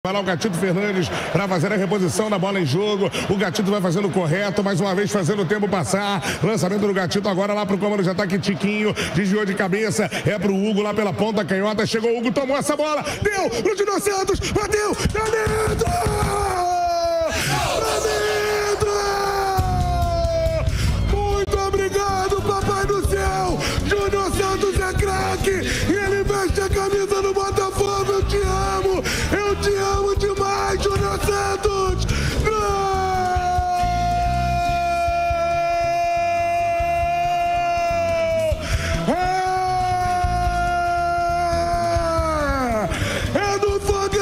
Vai lá o Gatito Fernandes para fazer a reposição da bola em jogo. O Gatito vai fazendo o correto, mais uma vez fazendo o tempo passar. Lançamento do Gatito agora lá pro comando de ataque. Tiquinho desviou de cabeça. É pro Hugo lá pela ponta canhota. Chegou o Hugo, tomou essa bola. Deu pro Dino Santos. Bateu. Tá dentro! Tá dentro! Muito obrigado, papai do céu. Júnior Santos é craque. E ele veste a camisa do Botafogo. Eu te amo. Eu te amo demais, Júnior Santos! Gol! É do Fogão,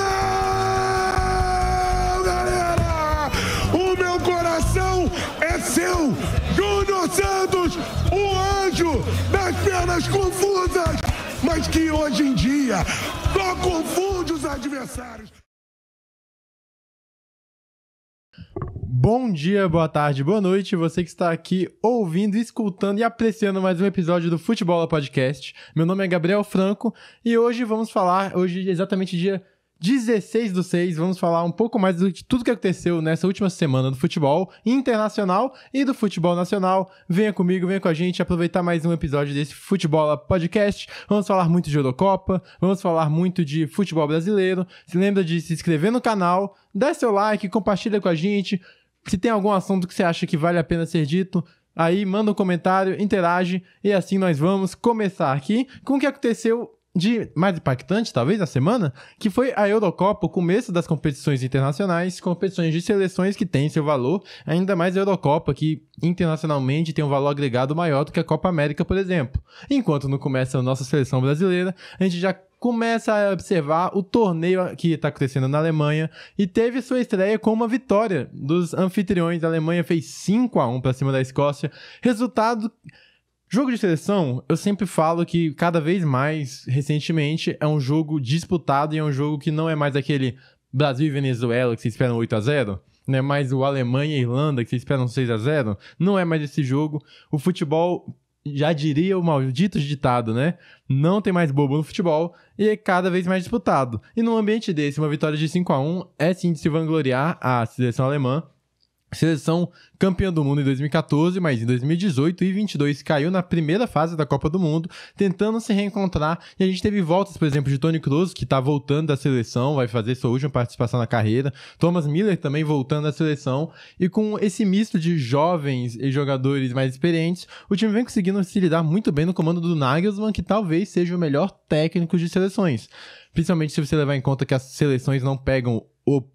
galera! O meu coração é seu! Júnior Santos, o anjo das pernas confusas, mas que hoje em dia só confunde os adversários. Bom dia, boa tarde, boa noite, você que está aqui ouvindo, escutando e apreciando mais um episódio do Futebol Podcast. Meu nome é Gabriel Franco e hoje vamos falar, exatamente dia 16/6, vamos falar um pouco mais de tudo que aconteceu nessa última semana do futebol internacional e do futebol nacional. Venha comigo, venha com a gente aproveitar mais um episódio desse Futebol Podcast. Vamos falar muito de Eurocopa, vamos falar muito de futebol brasileiro. Se lembra de se inscrever no canal, dá seu like, compartilha com a gente. Se tem algum assunto que você acha que vale a pena ser dito, aí manda um comentário, interage e assim nós vamos começar aqui com o que aconteceu de mais impactante, talvez, na semana, que foi a Eurocopa, o começo das competições internacionais, competições de seleções que têm seu valor, ainda mais a Eurocopa, que internacionalmente tem um valor agregado maior do que a Copa América, por exemplo. Enquanto não começa a nossa seleção brasileira, a gente já começa a observar o torneio que está acontecendo na Alemanha e teve sua estreia com uma vitória dos anfitriões. A Alemanha fez 5-1 para cima da Escócia. Resultado... Jogo de seleção, eu sempre falo que cada vez mais, recentemente, é um jogo disputado e é um jogo que não é mais aquele Brasil e Venezuela que vocês esperam 8-0, não é mais o Alemanha e Irlanda que vocês esperam 6-0, não é mais esse jogo. O futebol, já diria o maldito ditado, né? Não tem mais bobo no futebol e é cada vez mais disputado. E num ambiente desse, uma vitória de 5-1 é sim de se vangloriar a seleção alemã. Seleção campeã do mundo em 2014, mas em 2018 e 2022 caiu na primeira fase da Copa do Mundo, tentando se reencontrar. E a gente teve voltas, por exemplo, de Toni Kroos, que está voltando da seleção, vai fazer sua última participação na carreira. Thomas Müller também voltando da seleção. E com esse misto de jovens e jogadores mais experientes, o time vem conseguindo se lidar muito bem no comando do Nagelsmann, que talvez seja o melhor técnico de seleções. Principalmente se você levar em conta que as seleções não pegam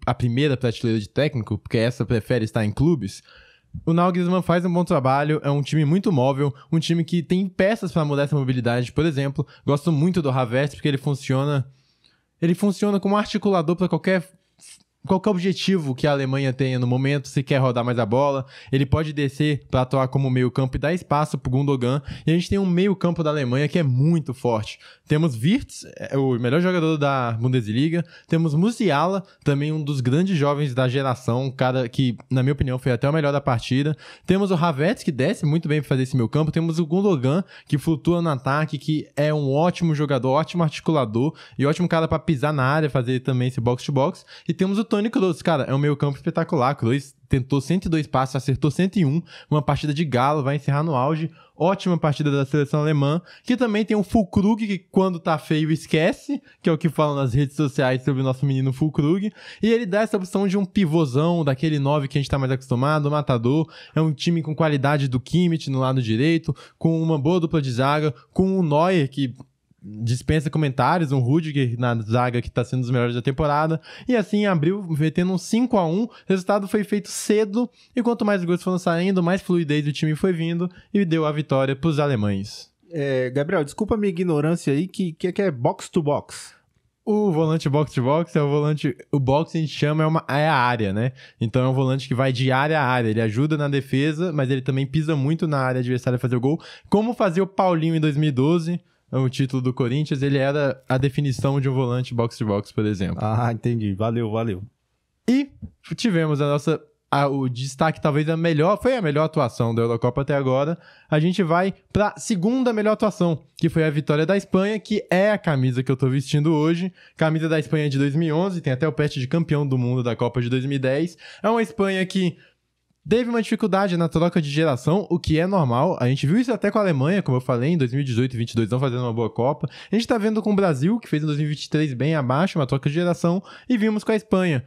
a primeira prateleira de técnico, porque essa prefere estar em clubes. O Nagelsmann faz um bom trabalho, é um time muito móvel, um time que tem peças para mudar essa mobilidade. Por exemplo, gosto muito do Havertz, porque ele funciona como articulador para qualquer objetivo que a Alemanha tenha no momento. Se quer rodar mais a bola, ele pode descer para atuar como meio campo e dar espaço para o Gundogan. E a gente tem um meio campo da Alemanha que é muito forte. Temos Wirtz, o melhor jogador da Bundesliga. Temos Musiala, também um dos grandes jovens da geração, um cara que, na minha opinião, foi até o melhor da partida. Temos o Havertz, que desce muito bem para fazer esse meio campo. Temos o Gundogan, que flutua no ataque, que é um ótimo jogador, ótimo articulador e ótimo cara para pisar na área, fazer também esse box-to-box. E temos o Toni Kroos, cara, é um meio campo espetacular. Kroos tentou 102 passes, acertou 101, uma partida de galo, vai encerrar no auge. Ótima partida da seleção alemã, que também tem o Füllkrug, que quando tá feio esquece, que é o que falam nas redes sociais sobre o nosso menino Füllkrug, e ele dá essa opção de um pivôzão, daquele 9 que a gente tá mais acostumado, o matador. É um time com qualidade do Kimmich no lado direito, com uma boa dupla de zaga, com o Neuer, que dispensa comentários, um Rudiger na zaga que tá sendo um dos melhores da temporada, e assim abriu metendo um 5-1, o resultado foi feito cedo, e quanto mais gols foram saindo, mais fluidez do time foi vindo, e deu a vitória pros alemães. Gabriel, desculpa a minha ignorância aí, que é box to box? O volante box-to-box é o volante... O box a gente chama é a área, né? Então é um volante que vai de área a área. Ele ajuda na defesa, mas ele também pisa muito na área adversária a fazer o gol. Como fazia o Paulinho em 2012... o título do Corinthians, ele era a definição de um volante box-to-box, por exemplo. Ah, entendi. Valeu. E tivemos a nossa o destaque talvez foi a melhor atuação da Eurocopa até agora, a gente vai para a segunda melhor atuação, que foi a vitória da Espanha, que é a camisa que eu tô vestindo hoje, camisa da Espanha de 2011, tem até o patch de campeão do mundo da Copa de 2010, é uma Espanha que teve uma dificuldade na troca de geração, o que é normal. A gente viu isso até com a Alemanha, como eu falei, em 2018 e 2022 não fazendo uma boa Copa. A gente tá vendo com o Brasil, que fez em 2023 bem abaixo, uma troca de geração. E vimos com a Espanha,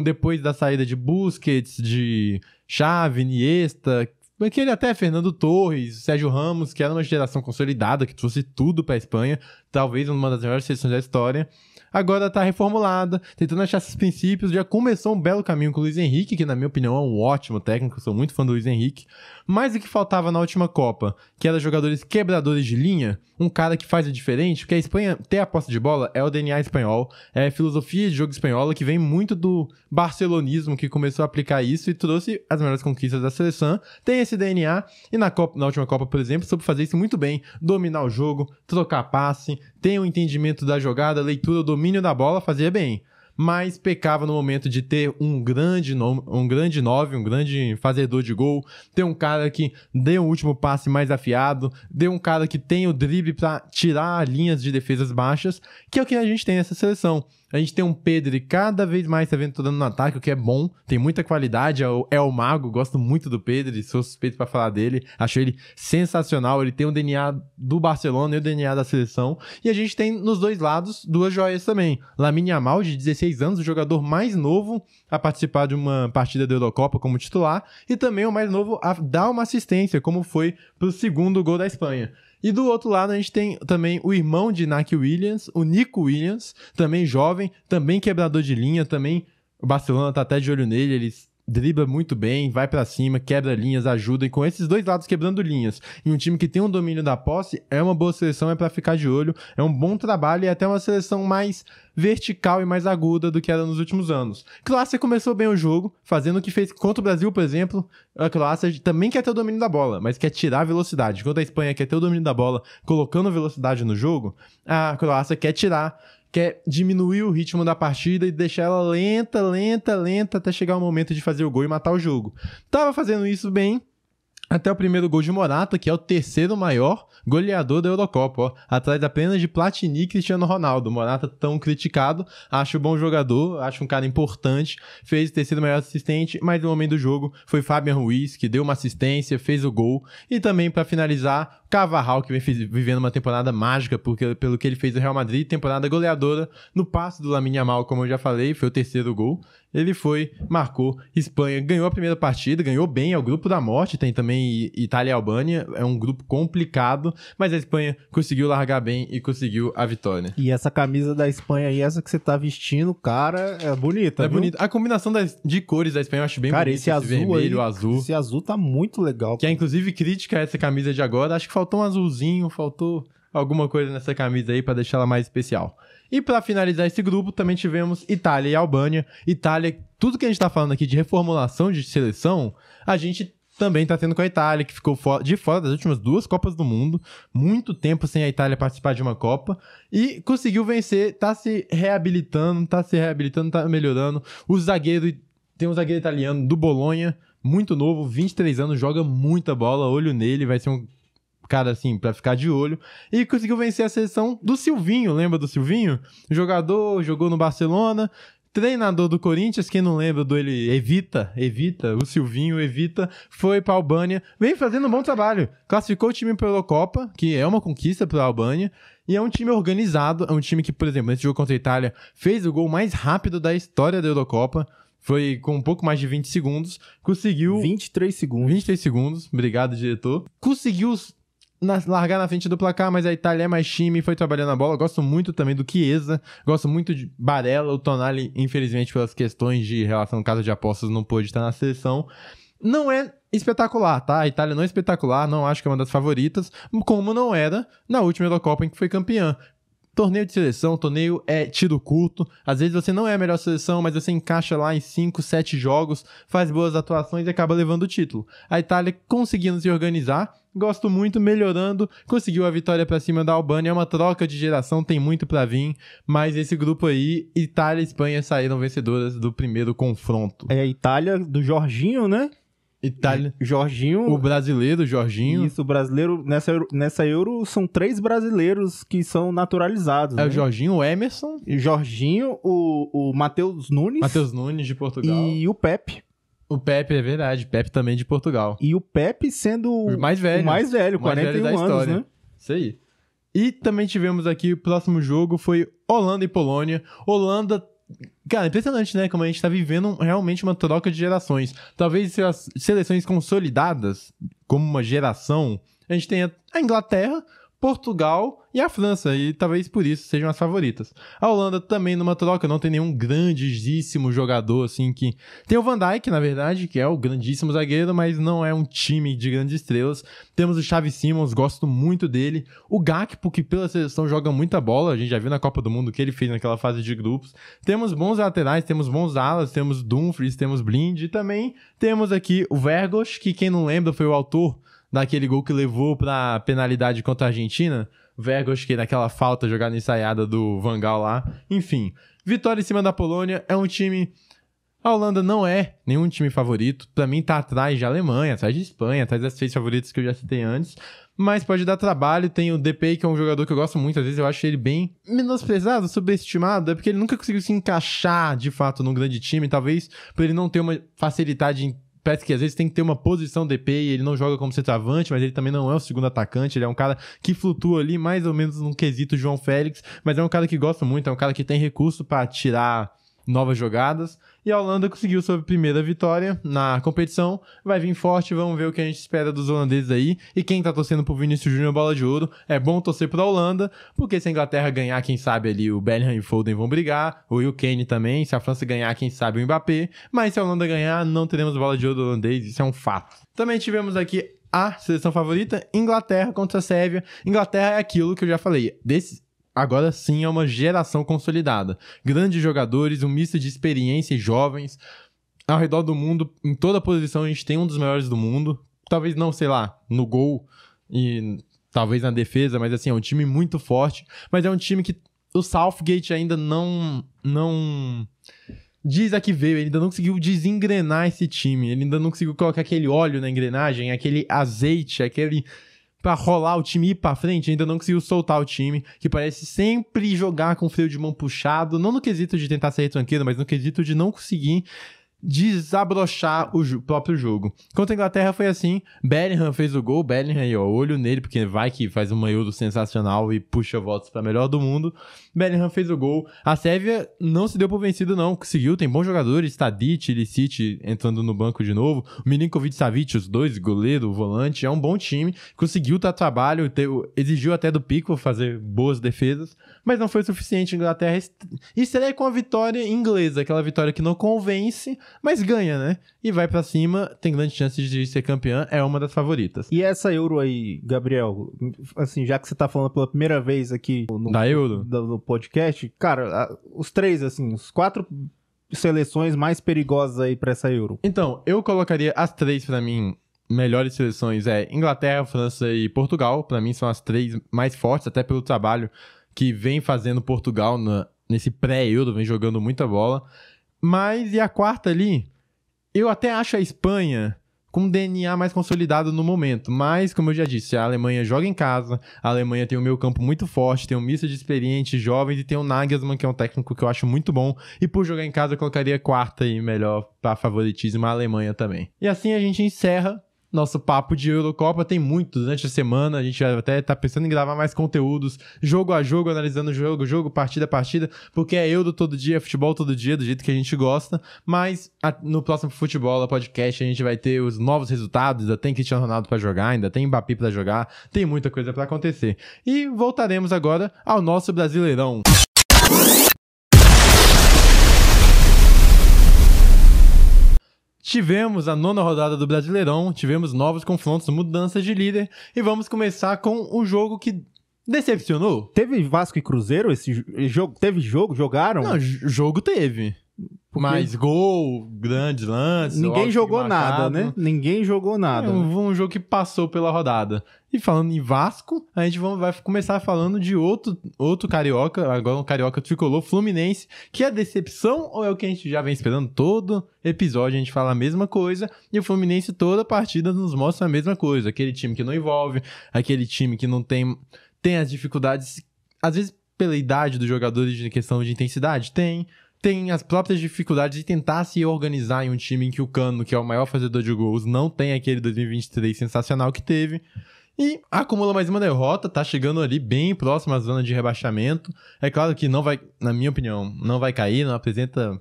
depois da saída de Busquets, de Xavi, Iniesta, aquele até Fernando Torres, Sérgio Ramos, que era uma geração consolidada, que trouxe tudo pra Espanha. Talvez uma das melhores seleções da história. Agora tá reformulada, tentando achar esses princípios, já começou um belo caminho com o Luiz Henrique, que na minha opinião é um ótimo técnico, sou muito fã do Luiz Henrique, mas o que faltava na última Copa, que era jogadores quebradores de linha, um cara que faz o diferente, porque a Espanha ter a posse de bola é o DNA espanhol, é a filosofia de jogo espanhola que vem muito do barcelonismo, que começou a aplicar isso e trouxe as melhores conquistas da seleção, tem esse DNA, e na última Copa, por exemplo, soube fazer isso muito bem, dominar o jogo, trocar passe, tem o entendimento da jogada, leitura, domínio da bola, fazia bem. Mas pecava no momento de ter um grande 9, um grande fazedor de gol, ter um cara que dê um último passe mais afiado, dê um cara que tem o drible para tirar linhas de defesas baixas, que é o que a gente tem nessa seleção. A gente tem um Pedri cada vez mais se aventurando no ataque, o que é bom, tem muita qualidade, é o mago, gosto muito do Pedri, sou suspeito pra falar dele, acho ele sensacional, ele tem o DNA do Barcelona e o DNA da seleção, e a gente tem nos dois lados duas joias também, Lamine Yamal, de 16 anos, o jogador mais novo a participar de uma partida da Eurocopa como titular, e também o mais novo a dar uma assistência, como foi pro segundo gol da Espanha. E do outro lado a gente tem também o irmão de Iñaki Williams, o Nico Williams, também jovem, também quebrador de linha, também o Barcelona tá até de olho nele, ele dribla muito bem, vai pra cima, quebra linhas, ajuda, e com esses dois lados quebrando linhas, e um time que tem um domínio da posse, é uma boa seleção, é pra ficar de olho, é um bom trabalho e é até uma seleção mais vertical e mais aguda do que era nos últimos anos. Croácia começou bem o jogo, fazendo o que fez contra o Brasil, por exemplo. A Croácia também quer ter o domínio da bola, mas quer tirar a velocidade. Enquanto a Espanha quer ter o domínio da bola, colocando velocidade no jogo, a Croácia quer diminuir o ritmo da partida e deixar ela lenta, até chegar o momento de fazer o gol e matar o jogo. Tava fazendo isso bem até o primeiro gol de Morata, que é o terceiro maior goleador da Eurocopa, ó, atrás apenas de Platini e Cristiano Ronaldo. Morata tão criticado, acho um bom jogador, acho um cara importante, fez o terceiro maior assistente, mas no momento do jogo foi Fabian Ruiz, que deu uma assistência, fez o gol, e também para finalizar, Carvajal, que vem vivendo uma temporada mágica pelo que ele fez no Real Madrid, temporada goleadora, no passe do Lamine Yamal, como eu já falei, foi o terceiro gol. Ele marcou, Espanha ganhou a primeira partida, ganhou bem, é o grupo da morte, tem também Itália e Albânia, é um grupo complicado, mas a Espanha conseguiu largar bem e conseguiu a vitória. E essa camisa da Espanha aí, essa que você tá vestindo, cara, é bonita, É viu? bonita. A combinação de cores da Espanha eu acho bem bonita, esse azul vermelho, aí, azul. Esse azul tá muito legal. Que é inclusive crítica a essa camisa de agora, acho que faltou um azulzinho, faltou alguma coisa nessa camisa aí pra deixar ela mais especial. E para finalizar esse grupo, também tivemos Itália e Albânia. Itália, tudo que a gente tá falando aqui de reformulação de seleção, a gente também tá tendo com a Itália, que ficou de fora das últimas 2 Copas do Mundo, muito tempo sem a Itália participar de uma Copa, e conseguiu vencer, tá se reabilitando, tá melhorando. Tem um zagueiro italiano do Bolonha, muito novo, 23 anos, joga muita bola, olho nele, vai ser um cara assim, pra ficar de olho, e conseguiu vencer a seleção do Silvinho, lembra do Silvinho? Jogador, jogou no Barcelona, treinador do Corinthians, quem não lembra dele, o Silvinho, foi pra Albânia, vem fazendo um bom trabalho, classificou o time pra Eurocopa, que é uma conquista pra Albânia, e é um time organizado, é um time que, por exemplo, nesse jogo contra a Itália, fez o gol mais rápido da história da Eurocopa, foi com um pouco mais de 20 segundos, conseguiu... 23 segundos. 23 segundos, obrigado, diretor. Conseguiu largar na frente do placar, mas a Itália é mais time e foi trabalhando a bola. Gosto muito também do Chiesa, gosto muito de Barella. O Tonali, infelizmente, pelas questões de relação casa de apostas, não pôde estar na seleção. Não é espetacular, tá? A Itália não é espetacular, não acho que é uma das favoritas, como não era na última Eurocopa em que foi campeã. torneio de seleção, torneio é tiro curto, às vezes você não é a melhor seleção, mas você encaixa lá em 5, 7 jogos, faz boas atuações e acaba levando o título. A Itália conseguindo se organizar, gosto muito, melhorando, conseguiu a vitória pra cima da Albânia, é uma troca de geração, tem muito pra vir, mas esse grupo aí, Itália e Espanha saíram vencedoras do primeiro confronto. É a Itália do Jorginho, né? Itália, Jorginho. o brasileiro, Jorginho. Isso, o brasileiro. Nessa Euro são 3 brasileiros que são naturalizados. É né? o Jorginho, o Emerson, Jorginho, o Matheus Nunes. Matheus Nunes de Portugal. E o Pepe. O Pepe, é verdade, Pepe também de Portugal. E o Pepe sendo O mais velho. o mais velho, O mais 41 velho da anos, história. né? Isso aí. E também tivemos aqui, o próximo jogo foi Holanda e Polônia. Holanda, cara, impressionante, né? Como a gente tá vivendo realmente uma troca de gerações. Talvez as seleções consolidadas, como uma geração, a gente tenha a Inglaterra, Portugal e a França, e talvez por isso sejam as favoritas. A Holanda também numa troca, não tem nenhum grandíssimo jogador, assim, que... Tem o Van Dijk, na verdade, que é o grandíssimo zagueiro, mas não é um time de grandes estrelas. Temos o Xavi Simons, gosto muito dele. O Gakpo, que pela seleção joga muita bola, a gente já viu na Copa do Mundo o que ele fez naquela fase de grupos. Temos bons laterais, temos bons alas, temos Dumfries, temos Blind, e também temos aqui o Weghorst, que quem não lembra foi o autor daquele gol que levou pra penalidade contra a Argentina. Weghorst, que naquela falta jogada ensaiada do Van Gaal lá. Enfim, vitória em cima da Polônia. É um time... A Holanda não é nenhum time favorito. Pra mim tá atrás de Alemanha, atrás de Espanha, atrás das 6 favoritas que eu já citei antes. Mas pode dar trabalho. Tem o Depay, que é um jogador que eu gosto muito. Às vezes eu acho ele bem menosprezado, subestimado. É porque ele nunca conseguiu se encaixar, de fato, num grande time. Talvez por ele não ter uma facilidade em... Parece que às vezes tem que ter uma posição DP e ele não joga como centroavante, mas ele também não é o segundo atacante, ele é um cara que flutua ali mais ou menos num quesito João Félix, mas é um cara que gosta muito, é um cara que tem recurso para tirar novas jogadas, e a Holanda conseguiu sua primeira vitória na competição, vai vir forte, vamos ver o que a gente espera dos holandeses aí, e quem tá torcendo pro Vinícius Júnior Bola de Ouro, é bom torcer pra Holanda, porque se a Inglaterra ganhar, quem sabe ali o Bellingham e o Foden vão brigar, o Will Kane também, se a França ganhar, quem sabe o Mbappé, mas se a Holanda ganhar, não teremos Bola de Ouro do holandês, isso é um fato. Também tivemos aqui a seleção favorita, Inglaterra contra a Sérvia. Inglaterra é aquilo que eu já falei, agora sim é uma geração consolidada. Grandes jogadores, um misto de experiência e jovens. Ao redor do mundo, em toda posição, a gente tem um dos melhores do mundo. Talvez não, sei lá, no gol e talvez na defesa, mas assim, é um time muito forte. Mas é um time que o Southgate ainda não diz a que veio, ele ainda não conseguiu desengrenar esse time. Ele ainda não conseguiu colocar aquele óleo na engrenagem, aquele azeite, aquele... pra rolar o time e ir pra frente, ainda não conseguiu soltar o time, que parece sempre jogar com freio de mão puxado, não no quesito de tentar ser retranqueiro, mas no quesito de não conseguir desabrochar o próprio jogo. Contra a Inglaterra foi assim, Bellingham fez o gol, Bellingham aí, ó, olho nele, porque vai que faz uma Euro sensacional e puxa votos pra melhor do mundo. Bellingham fez o gol. A Sérvia não se deu por vencido não, conseguiu, tem bons jogadores, Tadic, Ilicic entrando no banco de novo, o Milinkovic-Savic, os dois, goleiro, volante, é um bom time, conseguiu dar trabalho, exigiu até do Pickford fazer boas defesas, mas não foi o suficiente. A Inglaterra estreia com a vitória inglesa, aquela vitória que não convence, mas ganha, né? E vai pra cima, tem grandes chances de ser campeã, é uma das favoritas. E essa Euro aí, Gabriel, assim, já que você tá falando pela primeira vez aqui da Euro? No podcast, cara, os 3, assim, os 4 seleções mais perigosas aí pra essa Euro. Então, eu colocaria as 3 pra mim melhores seleções, Inglaterra, França e Portugal. Pra mim são as 3 mais fortes, até pelo trabalho que vem fazendo Portugal nesse pré-Euro, vem jogando muita bola. Mas, e a quarta ali, eu até acho a Espanha com um DNA mais consolidado no momento. Mas, como eu já disse, a Alemanha joga em casa, a Alemanha tem um meio campo muito forte, tem um misto de experientes, jovens, e tem o Nagelsmann, que é um técnico que eu acho muito bom. E por jogar em casa, eu colocaria quarta aí, melhor para favoritismo, a Alemanha também. E assim a gente encerra nosso papo de Eurocopa. Tem muito durante a semana, a gente vai até tá pensando em gravar mais conteúdos, jogo a jogo, analisando jogo, partida a partida, porque é Euro todo dia, futebol todo dia, do jeito que a gente gosta, mas no próximo Futebol Podcast a gente vai ter os novos resultados, ainda tem Cristiano Ronaldo pra jogar, ainda tem Mbappé pra jogar, tem muita coisa pra acontecer. E voltaremos agora ao nosso Brasileirão. Tivemos a 9ª rodada do Brasileirão, tivemos novos confrontos, mudanças de líder, e vamos começar com um jogo que Decepcionou? Teve Vasco e Cruzeiro esse jogo? Teve jogo? Jogaram? Não, jogo teve. Mas gol, grandes lances... Ninguém jogou nada, né? Ninguém jogou nada. Um jogo que passou pela rodada. E falando em Vasco, a gente vai começar falando de outro carioca, agora um carioca tricolor, Fluminense, que é decepção ou é o que a gente já vem esperando? Todo episódio a gente fala a mesma coisa e o Fluminense toda partida nos mostra a mesma coisa. Aquele time que não envolve, aquele time que não tem as dificuldades, às vezes pela idade dos jogadores de questão de intensidade, tem as próprias dificuldades de tentar se organizar em um time em que o Cano, que é o maior fazedor de gols, não tem aquele 2023 sensacional que teve. E acumula mais uma derrota, tá chegando ali bem próximo à zona de rebaixamento. É claro que não vai, na minha opinião, não vai cair, não apresenta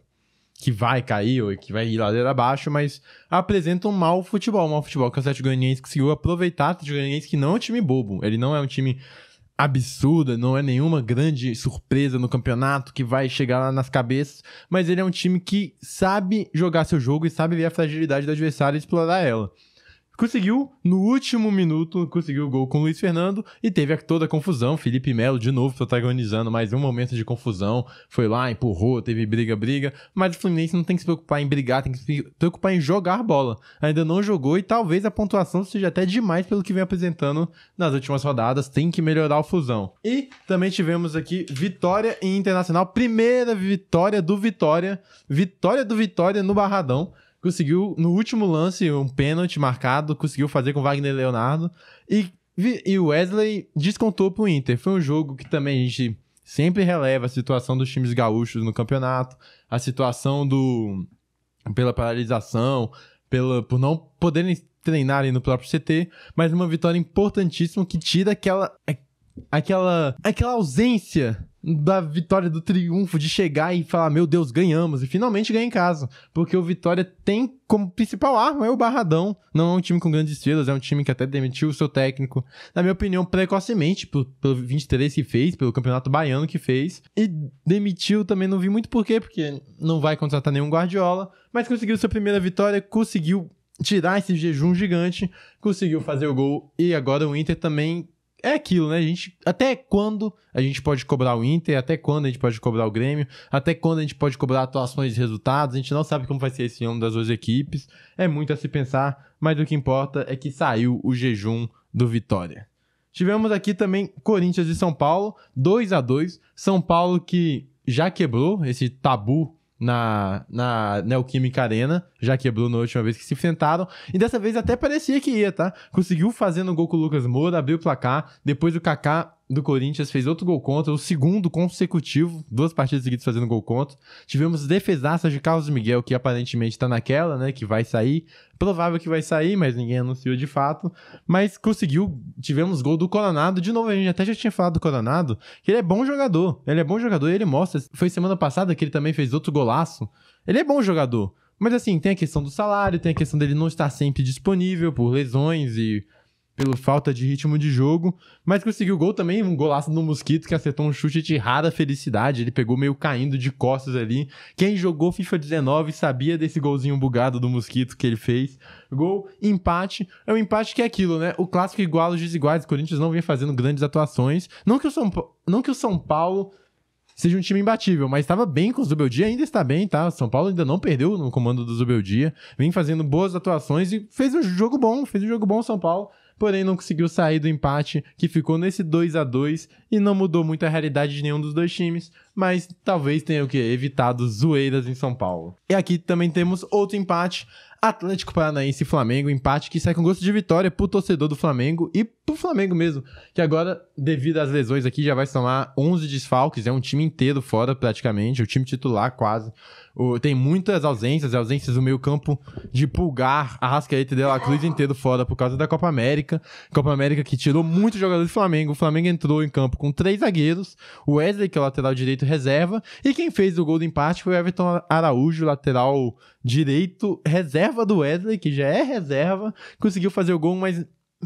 que vai cair ou que vai ir ladeira abaixo, mas apresenta um mau futebol que o Atlético Goianiense conseguiu aproveitar. O Atlético Goianiense que não é um time bobo, ele não é um time absurda, não é nenhuma grande surpresa no campeonato que vai chegar lá nas cabeças, mas ele é um time que sabe jogar seu jogo e sabe ver a fragilidade do adversário e explorar ela. Conseguiu, no último minuto, conseguiu o gol com o Luiz Fernando e teve toda a confusão. Felipe Melo, de novo, protagonizando mais um momento de confusão. Foi lá, empurrou, teve briga. Mas o Fluminense não tem que se preocupar em brigar, tem que se preocupar em jogar bola. Ainda não jogou e talvez a pontuação seja até demais pelo que vem apresentando nas últimas rodadas. Tem que melhorar o Flusão. E também tivemos aqui Vitória e Internacional. Primeira vitória do Vitória. Vitória do Vitória no Barradão. Conseguiu, no último lance, um pênalti marcado, conseguiu fazer com Wagner Leonardo e o Wesley descontou pro Inter. Foi um jogo que também a gente sempre releva a situação dos times gaúchos no campeonato, a situação pela paralisação, por não poderem treinar ali no próprio CT, mas uma vitória importantíssima que tira aquela ausência da vitória, do triunfo, de chegar e falar, meu Deus, ganhamos, e finalmente ganha em casa, porque o Vitória tem como principal arma o Barradão, não é um time com grandes estrelas, é um time que até demitiu o seu técnico, na minha opinião, precocemente, pelo 23 que fez, pelo Campeonato Baiano que fez, e demitiu também, não vi muito por quê, porque não vai contratar nenhum Guardiola, mas conseguiu sua primeira vitória, conseguiu tirar esse jejum gigante, conseguiu fazer o gol, e agora o Inter também é aquilo, né? Até quando a gente pode cobrar o Inter, até quando a gente pode cobrar o Grêmio, até quando a gente pode cobrar atuações de resultados, a gente não sabe como vai ser esse ano das duas equipes, é muito a se pensar, mas o que importa é que saiu o jejum do Vitória. Tivemos aqui também Corinthians e São Paulo, 2-2, São Paulo que já quebrou esse tabu na Neoquímica Arena, já quebrou na última vez que se enfrentaram, e dessa vez até parecia que ia, tá? Conseguiu fazer no gol com o Lucas Moura, abriu o placar, depois o Kaká do Corinthians fez outro gol contra, o segundo consecutivo, 2 partidas seguidas fazendo gol contra. Tivemos defesaças de Carlos Miguel, que aparentemente tá naquela, né, que vai sair, provável que vai sair, mas ninguém anunciou de fato, mas conseguiu, tivemos gol do Coronado, de novo, a gente até já tinha falado do Coronado, que ele é bom jogador, e ele mostra, foi semana passada que ele também fez outro golaço, ele é bom jogador, mas assim, tem a questão do salário, tem a questão dele não estar sempre disponível por lesões e pela falta de ritmo de jogo, mas conseguiu gol também, um golaço no Mosquito, que acertou um chute de rara felicidade, ele pegou meio caindo de costas ali. Quem jogou FIFA 19 sabia desse golzinho bugado do Mosquito que ele fez. Gol, empate, é um empate que é aquilo, né? O clássico iguala os desiguais, o Corinthians não vem fazendo grandes atuações, não que o São Paulo seja um time imbatível, mas estava bem com o Zubeldia, ainda está bem, tá? O São Paulo ainda não perdeu no comando do Zubeldia, vem fazendo boas atuações e fez um jogo bom o São Paulo, porém não conseguiu sair do empate, que ficou nesse 2-2 e não mudou muito a realidade de nenhum dos dois times, mas talvez tenha evitado zoeiras em São Paulo. E aqui também temos outro empate, Atlético Paranaense e Flamengo, empate que sai com gosto de vitória pro torcedor do Flamengo e pro Flamengo mesmo, que agora, devido às lesões aqui, já vai somar 11 desfalques, é um time inteiro fora praticamente, o time titular quase. Tem muitas ausências do meio campo de Pulgar, Arrascaeta e De La Cruz inteiro fora por causa da Copa América que tirou muitos jogadores do Flamengo. O Flamengo entrou em campo com 3 zagueiros, o Wesley, que é o lateral direito reserva, e quem fez o gol do empate foi o Everton Araújo, lateral direito reserva do Wesley, que já é reserva, conseguiu fazer o gol, mas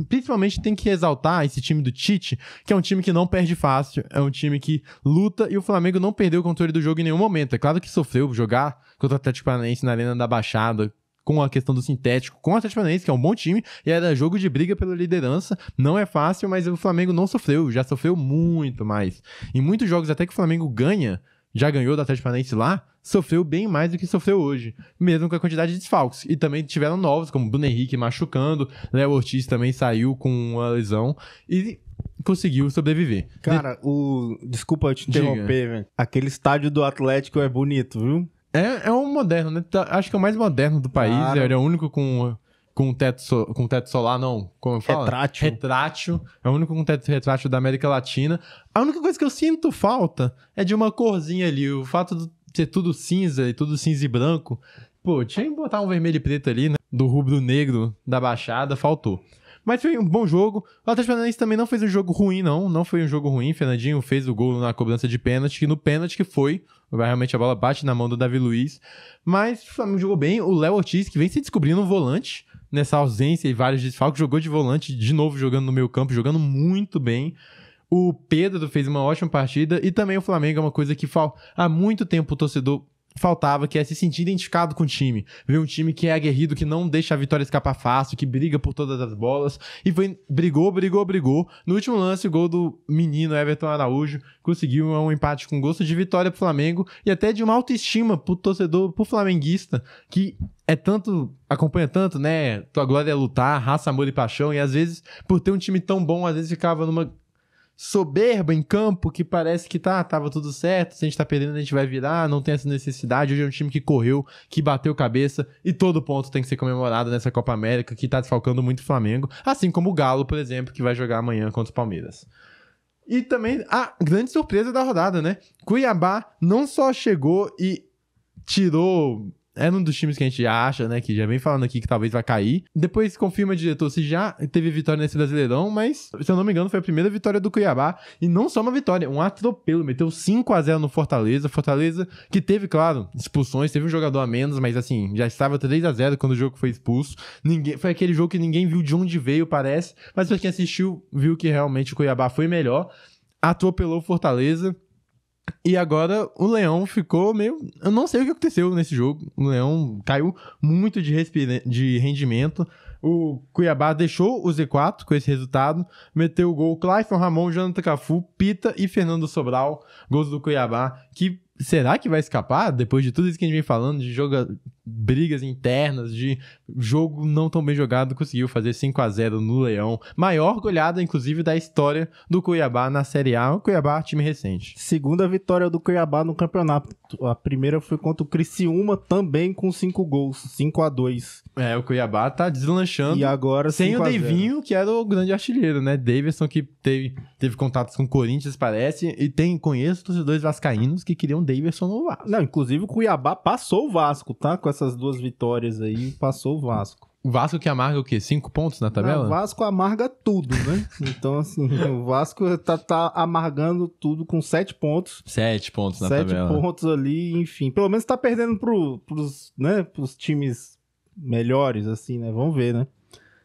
principalmente tem que exaltar esse time do Tite, que é um time que não perde fácil, é um time que luta, e o Flamengo não perdeu o controle do jogo em nenhum momento. É claro que sofreu jogar contra o Atlético Paranaense na Arena da Baixada, com a questão do sintético, com o Atlético Paranaense, que é um bom time, e era jogo de briga pela liderança. Não é fácil, mas o Flamengo não sofreu, já sofreu muito mais. Em muitos jogos, até que o Flamengo ganha, já ganhou do Atlético Paranaense lá, sofreu bem mais do que sofreu hoje, mesmo com a quantidade de desfalques. E também tiveram novos, como Bruno Henrique machucando, Léo Ortiz também saiu com uma lesão e conseguiu sobreviver. Cara, desculpa te interromper, velho. Aquele estádio do Atlético é bonito, viu? É um moderno, né? Acho que é o mais moderno do país, Claro. ele é o único com teto solar, não, como fala? Retrátil. É o único com teto retrátil da América Latina. A única coisa que eu sinto falta é de uma corzinha ali. O fato de ser tudo cinza e tudo cinza e branco. Pô, tinha que botar um vermelho e preto ali, né? Do rubro-negro da Baixada, faltou. Mas foi um bom jogo. O Atlético Paranaense também não fez um jogo ruim, não. Não foi um jogo ruim. Fernandinho fez o gol na cobrança de pênalti. E no pênalti que foi, realmente a bola bate na mão do Davi Luiz. Mas o Flamengo jogou bem. O Léo Ortiz, que vem se descobrindo um volante nessa ausência e vários desfalques, jogou de volante de novo, jogando no meio campo, jogando muito bem. O Pedro fez uma ótima partida. E também o Flamengo é uma coisa que há muito tempo o torcedor faltava, que é se sentir identificado com o time. Ver um time que é aguerrido, que não deixa a vitória escapar fácil, que briga por todas as bolas. E brigou. No último lance, o gol do menino Everton Araújo conseguiu um empate com gosto de vitória pro Flamengo e até de uma autoestima pro torcedor, pro flamenguista, que acompanha tanto, né? Tua glória é lutar, raça, amor e paixão. E às vezes, por ter um time tão bom, às vezes ficava numa soberba em campo, que parece que tava tudo certo, se a gente tá perdendo a gente vai virar, não tem essa necessidade. Hoje é um time que correu, que bateu cabeça, e todo ponto tem que ser comemorado nessa Copa América, que tá desfalcando muito o Flamengo, assim como o Galo, por exemplo, que vai jogar amanhã contra o Palmeiras. E também a grande surpresa da rodada, né? Cuiabá não só chegou e tirou... Era um dos times que a gente já acha, né? Que já vem falando aqui que talvez vai cair. Depois confirma o diretor se já teve vitória nesse Brasileirão, mas, se eu não me engano, foi a primeira vitória do Cuiabá. E não só uma vitória, um atropelo. Meteu 5-0 no Fortaleza. Fortaleza que teve, claro, expulsões. Teve um jogador a menos, mas assim, já estava 3-0 quando o jogo foi expulso. Foi aquele jogo que ninguém viu de onde veio, parece. Mas pra quem assistiu, viu que realmente o Cuiabá foi melhor. Atropelou o Fortaleza. E agora o Leão ficou meio... Eu não sei o que aconteceu nesse jogo. O Leão caiu muito de rendimento. O Cuiabá deixou o Z4 com esse resultado. Meteu o gol Clayton Ramon, Jonathan Cafu, Pita e Fernando Sobral. Gols do Cuiabá. Que será que vai escapar? Depois de tudo isso que a gente vem falando, de brigas internas, de jogo não tão bem jogado, conseguiu fazer 5-0 no Leão. Maior goleada, inclusive, da história do Cuiabá na Série A. O Cuiabá, time recente. Segunda vitória do Cuiabá no campeonato. A primeira foi contra o Criciúma, também com 5 gols, 5-2. O Cuiabá tá deslanchando. E agora sem 5-0. o Deivinho, que era o grande artilheiro, né? Davidson, que teve contatos com o Corinthians, parece, e conheço torcedores vascaínos que queriam Davidson no Vasco. Não, inclusive o Cuiabá passou o Vasco, tá? Com essas 2 vitórias aí, passou o Vasco. O Vasco que amarga o quê? 5 pontos na tabela? O Vasco amarga tudo, né? Então, assim, o Vasco tá amargando tudo com 7 pontos. 7 pontos na tabela. 7 pontos ali, enfim. Pelo menos tá perdendo pros times melhores, assim, né? Vamos ver, né?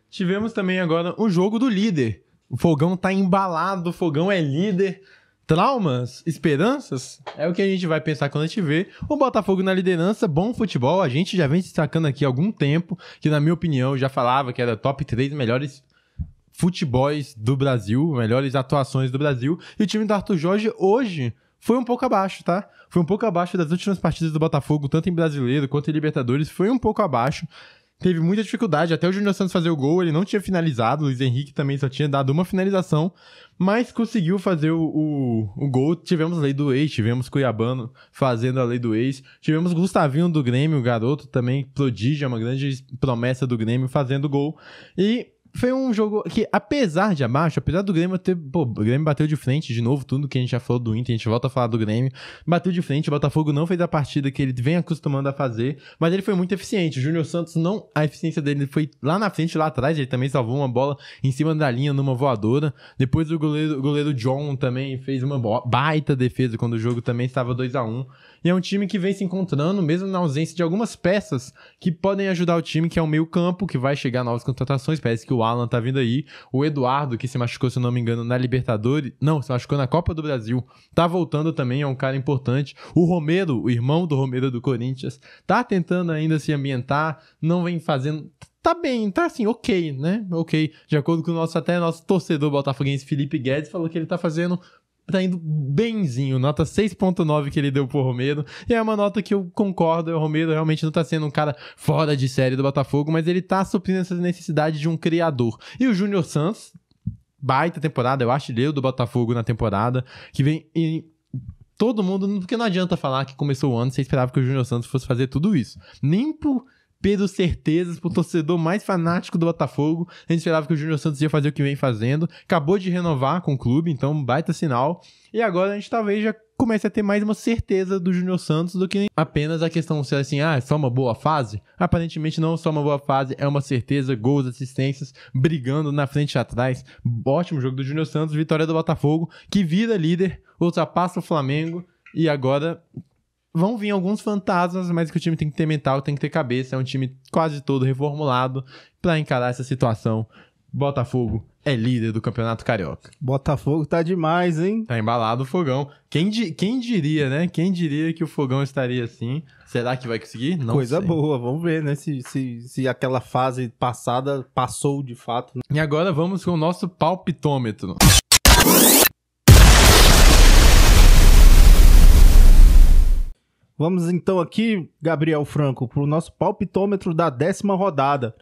Tivemos também agora o jogo do líder. O Fogão tá embalado, o Fogão é líder. Traumas? Esperanças? É o que a gente vai pensar quando a gente vê o Botafogo na liderança. Bom futebol, a gente já vem destacando aqui há algum tempo, que na minha opinião eu já falava que era top 3 melhores futebols do Brasil, melhores atuações do Brasil, e o time do Arthur Jorge hoje foi um pouco abaixo, tá? Foi um pouco abaixo das últimas partidas do Botafogo, tanto em Brasileiro quanto em Libertadores, foi um pouco abaixo. Teve muita dificuldade, até o Júnior Santos fazer o gol, ele não tinha finalizado, o Luiz Henrique também só tinha dado uma finalização, mas conseguiu fazer o gol. Tivemos lei do ex, tivemos Cuiabano fazendo a lei do ex, tivemos Gustavinho do Grêmio, o garoto também prodígio, uma grande promessa do Grêmio, fazendo gol. E foi um jogo que, apesar de abaixo, apesar do Grêmio ter... o Grêmio bateu de frente, de novo, tudo que a gente já falou do Inter, a gente volta a falar do Grêmio. Bateu de frente, o Botafogo não fez a partida que ele vem acostumando a fazer, mas ele foi muito eficiente. O Júnior Santos, não, a eficiência dele foi lá na frente, lá atrás, ele também salvou uma bola em cima da linha, numa voadora. Depois o goleiro John também fez uma baita defesa, quando o jogo também estava 2-1. E é um time que vem se encontrando, mesmo na ausência de algumas peças que podem ajudar o time, que é o meio campo, que vai chegar novas contratações. Parece que o Alan tá vindo aí. O Eduardo, que se machucou, se eu não me engano, na Libertadores. Não, se machucou na Copa do Brasil. Tá voltando também, é um cara importante. O Romero, o irmão do Romero do Corinthians, tá tentando ainda se ambientar, não vem fazendo... Tá bem, tá assim, ok, né? Ok. De acordo com o nosso torcedor botafoguense Felipe Guedes, falou que ele tá indo benzinho, nota 6.9 que ele deu pro Romero, e é uma nota que eu concordo, o Romero realmente não tá sendo um cara fora de série do Botafogo, mas ele tá suprindo essa necessidade de um criador. E o Júnior Santos, baita temporada, é o artilheiro do Botafogo na temporada, que vem... Todo mundo, porque não adianta falar que começou o ano, você esperava que o Júnior Santos fosse fazer tudo isso. Nem por Pedro Certezas, pro torcedor mais fanático do Botafogo, a gente esperava que o Júnior Santos ia fazer o que vem fazendo. Acabou de renovar com o clube, então baita sinal. E agora a gente talvez já comece a ter mais uma certeza do Júnior Santos do que apenas a questão de ser assim, é só uma boa fase? Aparentemente não só uma boa fase, é uma certeza, gols, assistências, brigando na frente e atrás. Ótimo jogo do Júnior Santos, vitória do Botafogo, que vira líder, ultrapassa o Flamengo e agora... Vão vir alguns fantasmas, mas que o time tem que ter mental, tem que ter cabeça. É um time quase todo reformulado pra encarar essa situação. Botafogo é líder do Campeonato Carioca. Botafogo tá demais, hein? Tá embalado o Fogão. Quem diria, né? Quem diria que o Fogão estaria assim? Será que vai conseguir? Não Coisa sei. boa, vamos ver, né? Se aquela fase passada passou de fato. Né? E agora vamos com o nosso palpitômetro. Vamos então aqui, Gabriel Franco, pro nosso palpitômetro da 10ª rodada.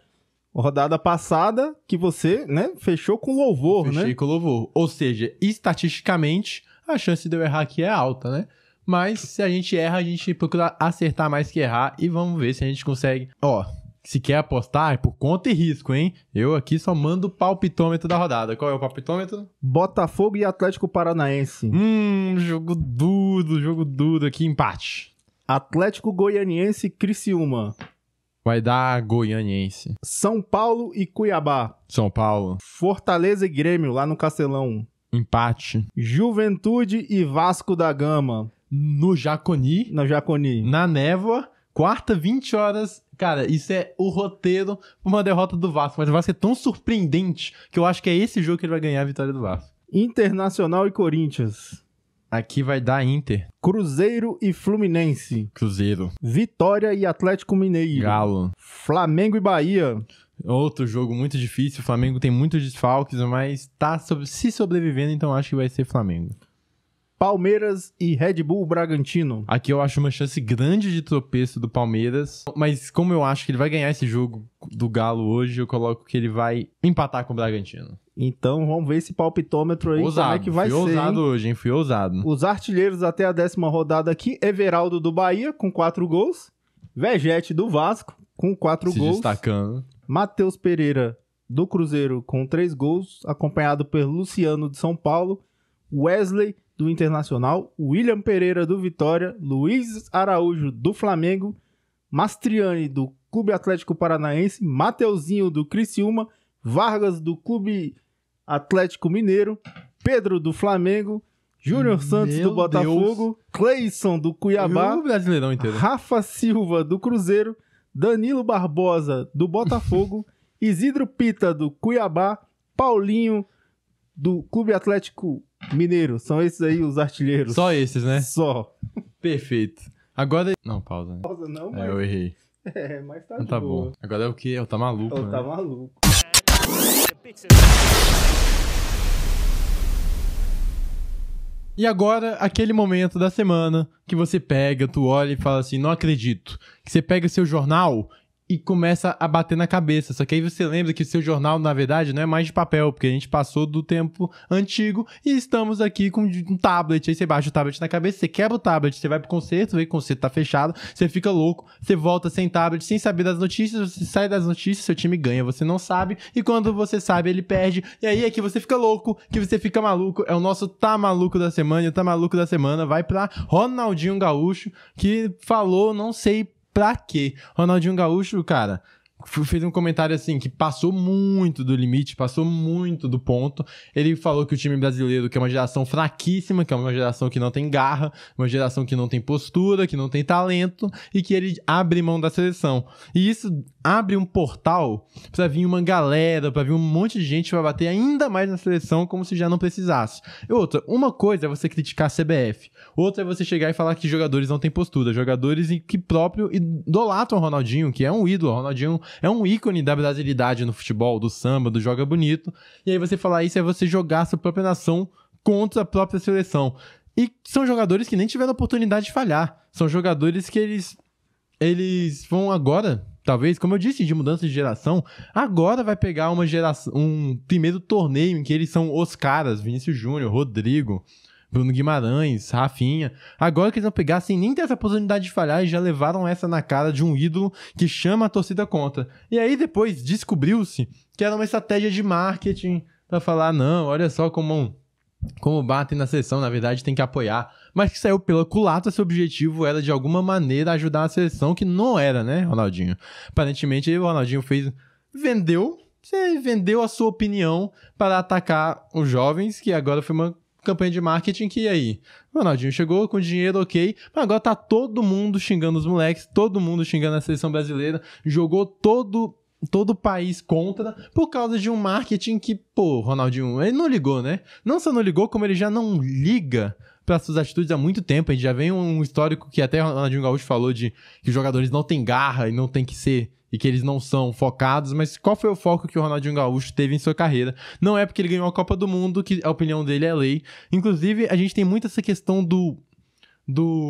Rodada passada que você, né, fechou com louvor, né? Fechei com louvor. Ou seja, estatisticamente, a chance de eu errar aqui é alta, né? Mas se a gente erra, a gente procura acertar mais que errar e vamos ver se a gente consegue. Ó, se quer apostar, é por conta e risco, hein? Eu aqui só mando o palpitômetro da rodada. Qual é o palpitômetro? Botafogo e Atlético Paranaense. Jogo duro aqui, empate. Atlético Goianiense e Criciúma. Vai dar Goianiense. São Paulo e Cuiabá. São Paulo. Fortaleza e Grêmio, lá no Castelão. Empate. Juventude e Vasco da Gama. No Jaconi. Na névoa. Quarta, 20 horas. Cara, isso é o roteiro pra uma derrota do Vasco. Mas o Vasco é tão surpreendente que eu acho que é esse jogo que ele vai ganhar a vitória do Vasco. Internacional e Corinthians. Aqui vai dar Inter. Cruzeiro e Fluminense. Cruzeiro. Vitória e Atlético Mineiro. Galo. Flamengo e Bahia. Outro jogo muito difícil. O Flamengo tem muitos desfalques, mas tá se sobrevivendo, então acho que vai ser Flamengo. Palmeiras e Red Bull Bragantino. Aqui eu acho uma chance grande de tropeço do Palmeiras, mas como eu acho que ele vai ganhar esse jogo do Galo hoje, eu coloco que ele vai empatar com o Bragantino. Então vamos ver esse palpitômetro aí, ousado, como é que vai ser. Fui ousado hoje, hein? Fui ousado. Os artilheiros até a 10ª rodada aqui, Everaldo do Bahia com 4 gols, Vegete do Vasco com 4 Se gols, destacando. Matheus Pereira do Cruzeiro com 3 gols, acompanhado pelo Luciano de São Paulo, Wesley do Internacional, William Pereira do Vitória, Luiz Araújo do Flamengo, Mastriani do Clube Atlético Paranaense, Mateuzinho do Criciúma, Vargas do Clube Atlético Mineiro, Pedro do Flamengo, Júnior Santos do Botafogo, Cleison do Cuiabá, o Brasileirão inteiro. Rafa Silva do Cruzeiro, Danilo Barbosa do Botafogo, Isidro Pita do Cuiabá, Paulinho do Clube Atlético Mineiro. São esses aí os artilheiros. Só esses, né? Só. Perfeito. Agora... Não, pausa. Pausa não, mas... eu errei. Mas tá Não de tá boa. bom. Agora é o quê? Tá maluco, né? Tá maluco. E agora, aquele momento da semana que você pega, tu olha e fala assim, não acredito. Que você pega seu jornal e começa a bater na cabeça. Só que aí você lembra que o seu jornal, na verdade, não é mais de papel, porque a gente passou do tempo antigo e estamos aqui com um tablet. Aí você baixa o tablet na cabeça, você quebra o tablet, você vai pro concerto, vê que o concerto tá fechado, você fica louco, você volta sem tablet, sem saber das notícias, você sai das notícias, seu time ganha, você não sabe, e quando você sabe, ele perde, e aí é que você fica louco, que você fica maluco. É o nosso Tá Maluco da Semana, e o Tá Maluco da Semana vai pra Ronaldinho Gaúcho, que falou, não sei pra quê. Ronaldinho Gaúcho, cara, fez um comentário assim, que passou muito do limite, passou muito do ponto. Ele falou que o time brasileiro, que é uma geração fraquíssima, que é uma geração que não tem garra, uma geração que não tem postura, que não tem talento, e que ele abre mão da seleção. E isso abre um portal pra vir uma galera, pra vir um monte de gente pra bater ainda mais na seleção, como se já não precisasse. E outra, uma coisa é você criticar a CBF, outra é você chegar e falar que jogadores não têm postura, jogadores que próprio idolatram o Ronaldinho, que é um ídolo. O Ronaldinho é um ícone da brasilidade no futebol, do samba, do joga bonito. E aí você falar isso é você jogar a sua própria nação contra a própria seleção. E são jogadores que nem tiveram oportunidade de falhar. São jogadores que eles vão agora, talvez, como eu disse, de mudança de geração, agora vai pegar uma geração, um primeiro torneio em que eles são os caras, Vinícius Júnior, Rodrigo, Bruno Guimarães, Rafinha. Agora que eles vão pegar sem nem ter essa oportunidade de falhar e já levaram essa na cara de um ídolo que chama a torcida contra. E aí depois descobriu-se que era uma estratégia de marketing pra falar, não, olha só como batem na seleção, na verdade tem que apoiar. Mas que saiu pela culatra, seu objetivo era de alguma maneira ajudar a seleção, que não era, né, Ronaldinho? Aparentemente o Ronaldinho vendeu a sua opinião para atacar os jovens, que agora foi uma campanha de marketing que, aí, o Ronaldinho chegou com dinheiro, ok, mas agora tá todo mundo xingando os moleques, todo mundo xingando a seleção brasileira, jogou todo o país contra por causa de um marketing que, pô, Ronaldinho, ele não ligou, né? Não só não ligou, como ele já não liga para suas atitudes há muito tempo. A gente já vem um histórico que até o Ronaldinho Gaúcho falou de que os jogadores não têm garra e não tem que ser, e que eles não são focados, mas qual foi o foco que o Ronaldinho Gaúcho teve em sua carreira? Não é porque ele ganhou a Copa do Mundo que a opinião dele é lei. Inclusive, a gente tem muito essa questão do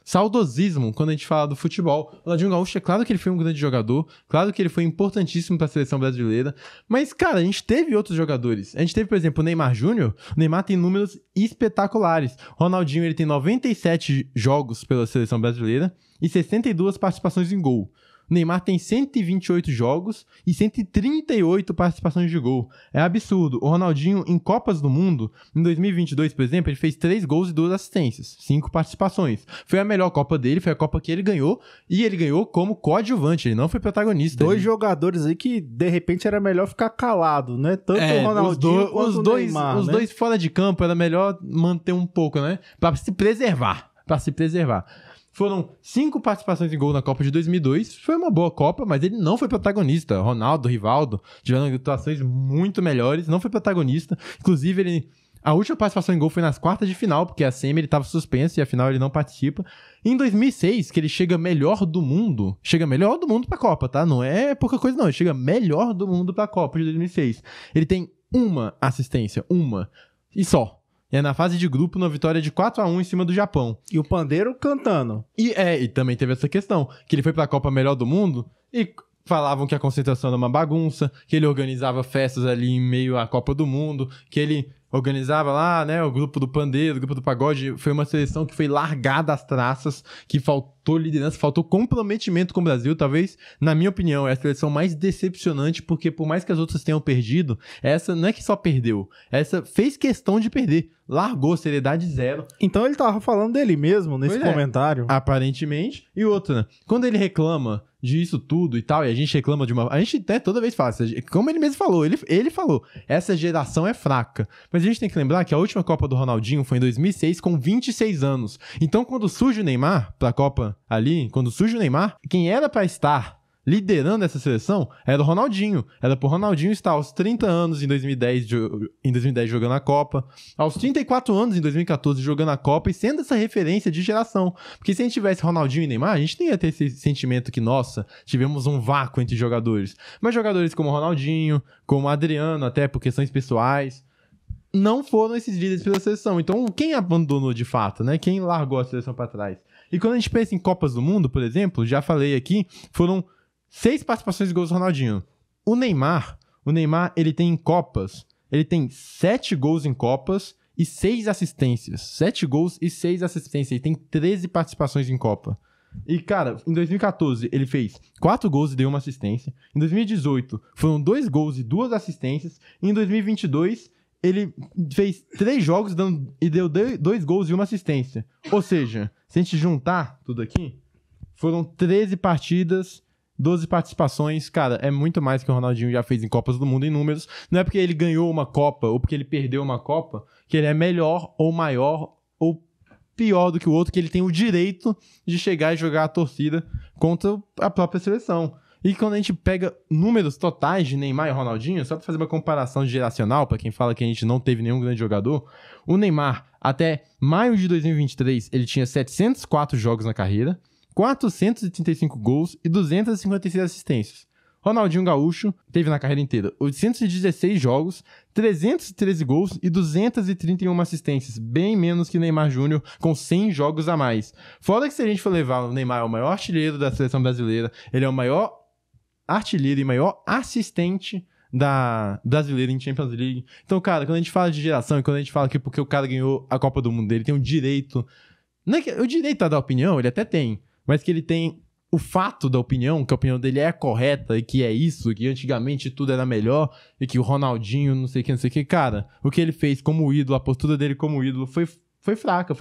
saudosismo quando a gente fala do futebol. O Ronaldinho Gaúcho, é claro que ele foi um grande jogador, claro que ele foi importantíssimo para a seleção brasileira, mas, cara, a gente teve outros jogadores. A gente teve, por exemplo, o Neymar Júnior. O Neymar tem números espetaculares. O Ronaldinho, ele tem 97 jogos pela seleção brasileira e 62 participações em gol. O Neymar tem 128 jogos e 138 participações de gol. É absurdo. O Ronaldinho, em Copas do Mundo, em 2022, por exemplo, ele fez 3 gols e 2 assistências. 5 participações. Foi a melhor Copa dele, foi a Copa que ele ganhou. E ele ganhou como coadjuvante, ele não foi protagonista. Dois jogadores aí que, de repente, era melhor ficar calado, né? Tanto o Ronaldinho quanto o Neymar, os dois fora de campo, era melhor manter um pouco, né? Pra se preservar. Foram 5 participações em gol na Copa de 2002. Foi uma boa Copa, mas ele não foi protagonista. Ronaldo, Rivaldo tiveram atuações muito melhores, não foi protagonista. Inclusive, a última participação em gol foi nas quartas de final, porque a semi ele estava suspenso e afinal ele não participa. Em 2006, que ele chega melhor do mundo pra Copa, tá? Não é pouca coisa não, ele chega melhor do mundo pra Copa de 2006. Ele tem uma assistência, e só. É na fase de grupo, na vitória de 4-1 em cima do Japão. E o pandeiro cantando. E também teve essa questão, que ele foi pra Copa Melhor do Mundo e falavam que a concentração era uma bagunça, que ele organizava festas ali em meio à Copa do Mundo, que ele organizava lá, né, o grupo do pandeiro, o grupo do pagode. Foi uma seleção que foi largada às traças, que faltou liderança, faltou comprometimento com o Brasil. Talvez, na minha opinião, é a seleção mais decepcionante, porque por mais que as outras tenham perdido, essa não é que só perdeu, essa fez questão de perder, largou, seriedade zero. Então ele tava falando dele mesmo nesse comentário. Aparentemente. E outra, quando ele reclama disso tudo e tal, e a gente reclama de uma... A gente até toda vez fala, como ele mesmo falou, ele falou, essa geração é fraca. Mas a gente tem que lembrar que a última Copa do Ronaldinho foi em 2006, com 26 anos. Então, quando surge o Neymar pra Copa ali, quem era pra estar liderando essa seleção era o Ronaldinho. Era pro Ronaldinho estar aos 30 anos em 2010 jogando a Copa, aos 34 anos em 2014 jogando a Copa e sendo essa referência de geração. Porque se a gente tivesse Ronaldinho e Neymar, a gente não ia ter esse sentimento que, nossa, tivemos um vácuo entre jogadores. Mas jogadores como Ronaldinho, como Adriano, até por questões pessoais, não foram esses líderes pela seleção. Então, quem abandonou de fato, né? Quem largou a seleção pra trás? E quando a gente pensa em Copas do Mundo, por exemplo, já falei aqui, foram 6 participações de gols do Ronaldinho. O Neymar, ele tem em Copas, ele tem 7 gols em Copas e 6 assistências. 7 gols e 6 assistências. Ele tem 13 participações em Copa. E, cara, em 2014 ele fez 4 gols e deu uma assistência. Em 2018 foram 2 gols e 2 assistências. E em 2022 ele fez 3 jogos e deu 2 gols e 1 assistência. Ou seja, se a gente juntar tudo aqui, foram 13 partidas, 12 participações, cara, é muito mais que o Ronaldinho já fez em Copas do Mundo em números. Não é porque ele ganhou uma Copa ou porque ele perdeu uma Copa que ele é melhor ou maior ou pior do que o outro, que ele tem o direito de chegar e jogar a torcida contra a própria seleção. E quando a gente pega números totais de Neymar e Ronaldinho, só pra fazer uma comparação geracional, pra quem fala que a gente não teve nenhum grande jogador, o Neymar, até maio de 2023, ele tinha 704 jogos na carreira, 435 gols e 256 assistências. Ronaldinho Gaúcho teve na carreira inteira 816 jogos, 313 gols e 231 assistências, bem menos que Neymar Júnior, com 100 jogos a mais. Fora que se a gente for levar o Neymar é o maior artilheiro da seleção brasileira, ele é o maior artilheiro e maior assistente da brasileira em Champions League. Então, cara, quando a gente fala de geração e quando a gente fala que porque o cara ganhou a Copa do Mundo, ele tem o direito... Não é que, o direito a dar opinião, ele até tem, mas que ele tem o fato da opinião, que a opinião dele é correta e que é isso, que antigamente tudo era melhor e que o Ronaldinho, não sei o que, cara, o que ele fez como ídolo, a postura dele como ídolo foi fraca.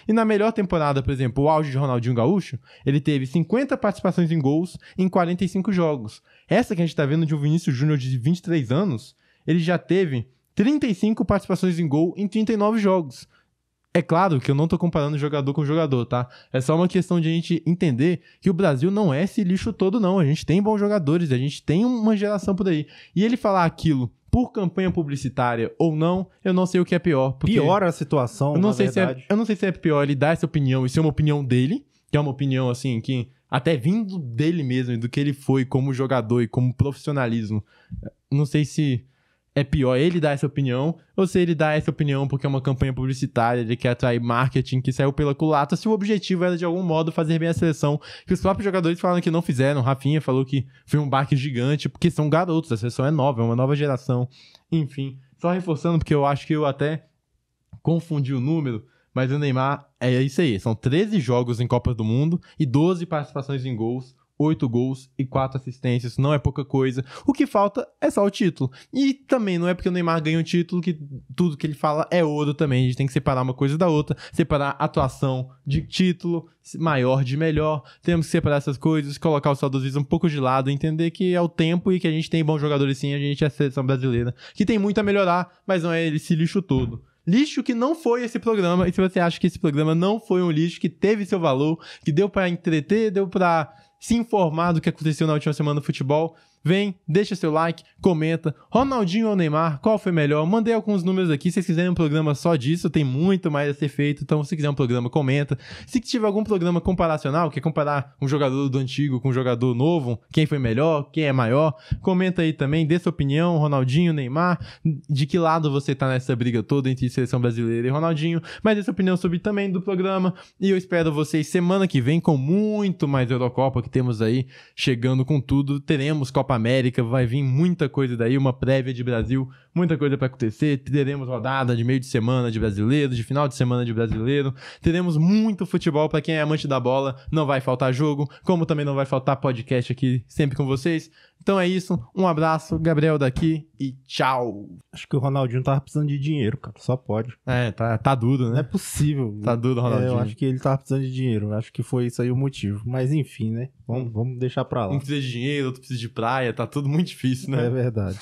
E na melhor temporada, por exemplo, o auge de Ronaldinho Gaúcho, ele teve 50 participações em gols em 45 jogos. Essa que a gente tá vendo de um Vinícius Júnior de 23 anos, ele já teve 35 participações em gol em 39 jogos. É claro que eu não tô comparando jogador com jogador, tá? É só uma questão de a gente entender que o Brasil não é esse lixo todo, não. A gente tem bons jogadores, a gente tem uma geração por aí. E ele falar aquilo por campanha publicitária ou não, eu não sei o que é pior. Piora a situação, eu não sei se é pior ele dar essa opinião e ser uma opinião dele, que é uma opinião, assim, que até vindo dele mesmo, do que ele foi como jogador e como profissionalismo, não sei se é pior ele dar essa opinião ou se ele dá essa opinião porque é uma campanha publicitária, ele quer atrair marketing que saiu pela culatra, se o objetivo era de algum modo fazer bem a seleção, que os próprios jogadores falaram que não fizeram. Rafinha falou que foi um baque gigante, porque são garotos, a seleção é nova, é uma nova geração. Enfim, só reforçando, porque eu acho que eu até confundi o número, mas o Neymar é isso aí, são 13 jogos em Copa do Mundo e 12 participações em gols, 8 gols e 4 assistências, não é pouca coisa. O que falta é só o título. E também não é porque o Neymar ganha um título que tudo que ele fala é ouro também. A gente tem que separar uma coisa da outra, separar atuação de título, maior de melhor. Temos que separar essas coisas, colocar o saudosismo um pouco de lado, entender que é o tempo e que a gente tem bons jogadores sim, a gente é a seleção brasileira, que tem muito a melhorar, mas não é esse lixo todo. Lixo que não foi esse programa, e se você acha que esse programa não foi um lixo, que teve seu valor, que deu pra entreter, deu pra se informar do que aconteceu na última semana no futebol, vem, deixa seu like, comenta. Ronaldinho ou Neymar, qual foi melhor? Mandei alguns números aqui, se vocês quiserem um programa só disso, tem muito mais a ser feito, então se quiser um programa, comenta. Se tiver algum programa comparacional, quer comparar um jogador do antigo com um jogador novo, quem foi melhor, quem é maior, comenta aí também, dê sua opinião, Ronaldinho, Neymar, de que lado você tá nessa briga toda entre seleção brasileira e Ronaldinho, mas dê sua opinião sobre também do programa, e eu espero vocês semana que vem com muito mais Eurocopa que temos aí, chegando com tudo, teremos Copa América, vai vir muita coisa daí, uma prévia de Brasil, muita coisa para acontecer, teremos rodada de meio de semana de brasileiro, de final de semana de brasileiro, teremos muito futebol para quem é amante da bola, não vai faltar jogo, como também não vai faltar podcast aqui sempre com vocês. Então é isso, um abraço, Gabriel daqui e tchau. Acho que o Ronaldinho tava precisando de dinheiro, cara, só pode. É, tá duro, né? Não é possível. Tá duro, Ronaldinho. Eu acho que ele tava precisando de dinheiro, acho que foi isso aí o motivo. Mas enfim, né? Vamos deixar pra lá. Um precisa de dinheiro, outro precisa de praia, tá tudo muito difícil, né? É verdade.